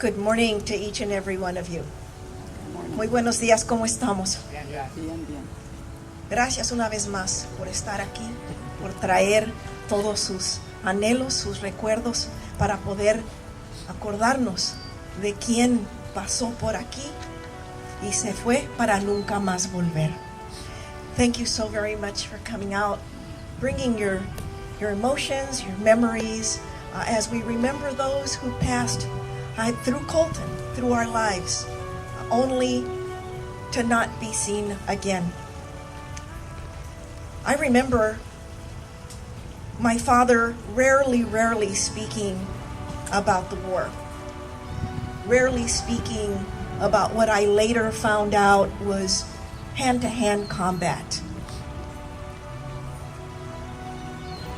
Good morning to each and every one of you. Muy buenos días, ¿cómo estamos? Bien. Gracias una vez más por estar aquí, por traer todos sus anhelos, sus recuerdos, para poder acordarnos de quién pasó por aquí y se fue para nunca más volver. Thank you so very much for coming out, bringing your emotions, your memories, as we remember those who passed through Colton, through our lives, only to not be seen again. I remember my father rarely speaking about the war, rarely speaking about what I later found out was hand-to-hand combat.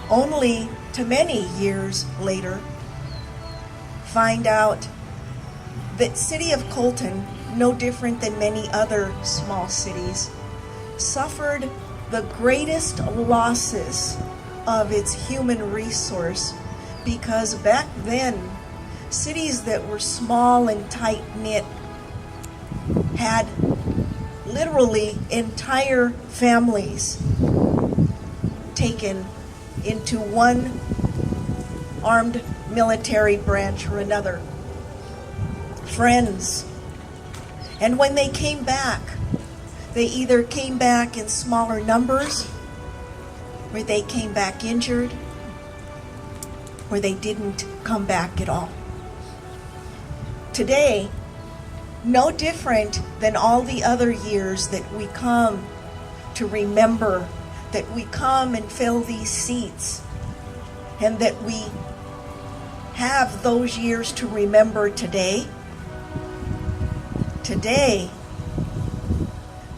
Only to many years later find out that City of Colton, no different than many other small cities, suffered the greatest losses of its human resource, because back then, cities that were small and tight-knit had literally entire families taken into one armed military branch or another. Friends. And when they came back, they either came back in smaller numbers, or they came back injured, or they didn't come back at all. Today, no different than all the other years that we come to remember, that we come and fill these seats, and that we have those years to remember today. Today,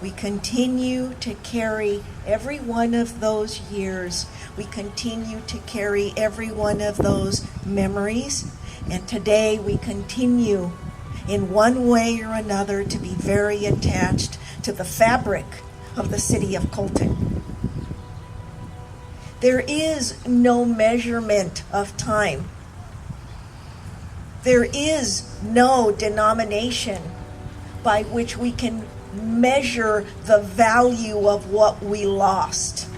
we continue to carry every one of those years. We continue to carry every one of those memories. And today we continue in one way or another to be very attached to the fabric of the city of Colton. There is no measurement of time. There is no denomination by which we can measure the value of what we lost.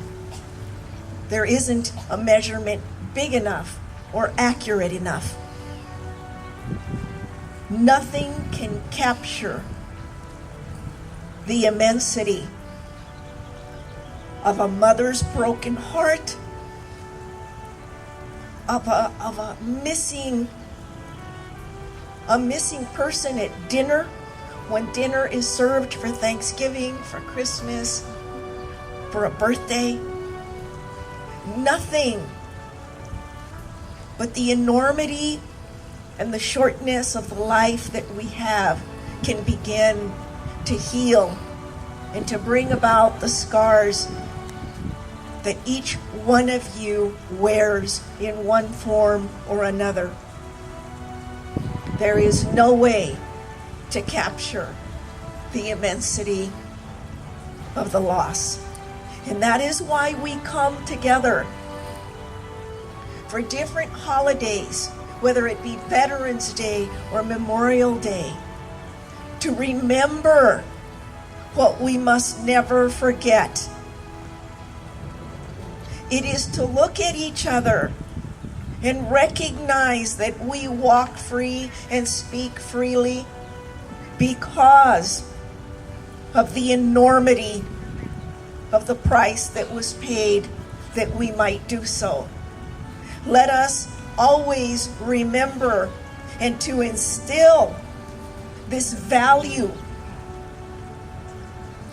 There isn't a measurement big enough or accurate enough. Nothing can capture the immensity of a mother's broken heart, of a missing person at dinner, when dinner is served for Thanksgiving, for Christmas, for a birthday. Nothing but the enormity and the shortness of the life that we have can begin to heal and to bring about the scars that each one of you wears in one form or another. There is no way to capture the immensity of the loss. And that is why we come together for different holidays, whether it be Veterans Day or Memorial Day, to remember what we must never forget. It is to look at each other and recognize that we walk free and speak freely because of the enormity of the price that was paid that we might do so. Let us always remember and to instill this value,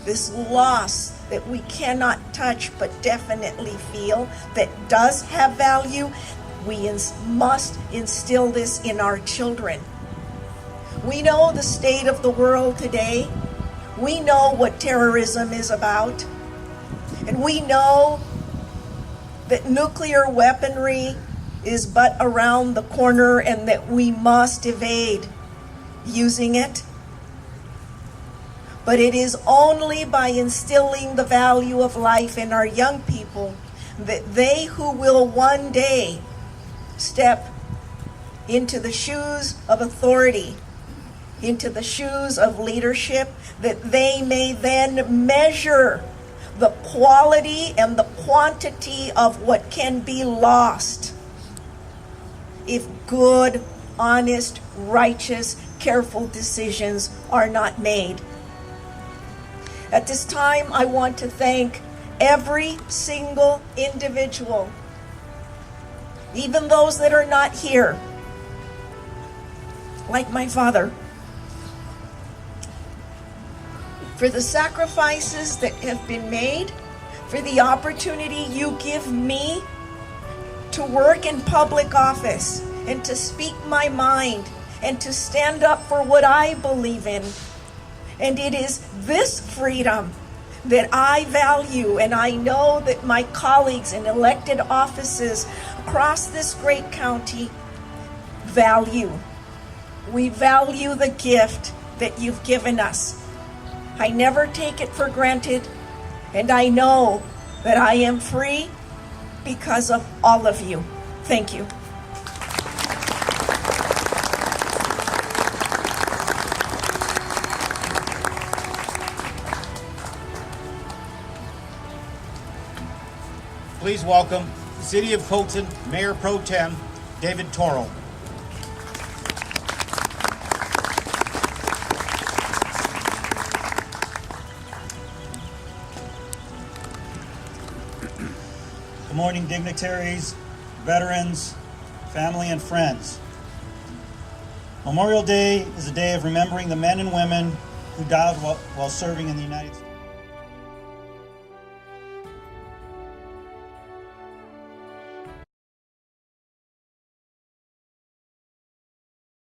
this loss that we cannot touch but definitely feel that does have value. We must instill this in our children. We know the state of the world today. We know what terrorism is about. And we know that nuclear weaponry is but around the corner and that we must evade using it. But it is only by instilling the value of life in our young people that they who will one day step into the shoes of authority into the shoes of leadership, that they may then measure the quality and the quantity of what can be lost if good, honest, righteous, careful decisions are not made. At this time, I want to thank every single individual, even those that are not here, like my father, for the sacrifices that have been made, for the opportunity you give me to work in public office and to speak my mind and to stand up for what I believe in. And it is this freedom that I value, and I know that my colleagues in elected offices across this great county value. We value the gift that you've given us. I never take it for granted, and I know that I am free because of all of you. Thank you. Please welcome City of Colton Mayor Pro Tem David Torrell. Good morning, dignitaries, veterans, family, and friends. Memorial Day is a day of remembering the men and women who died while serving in the United States.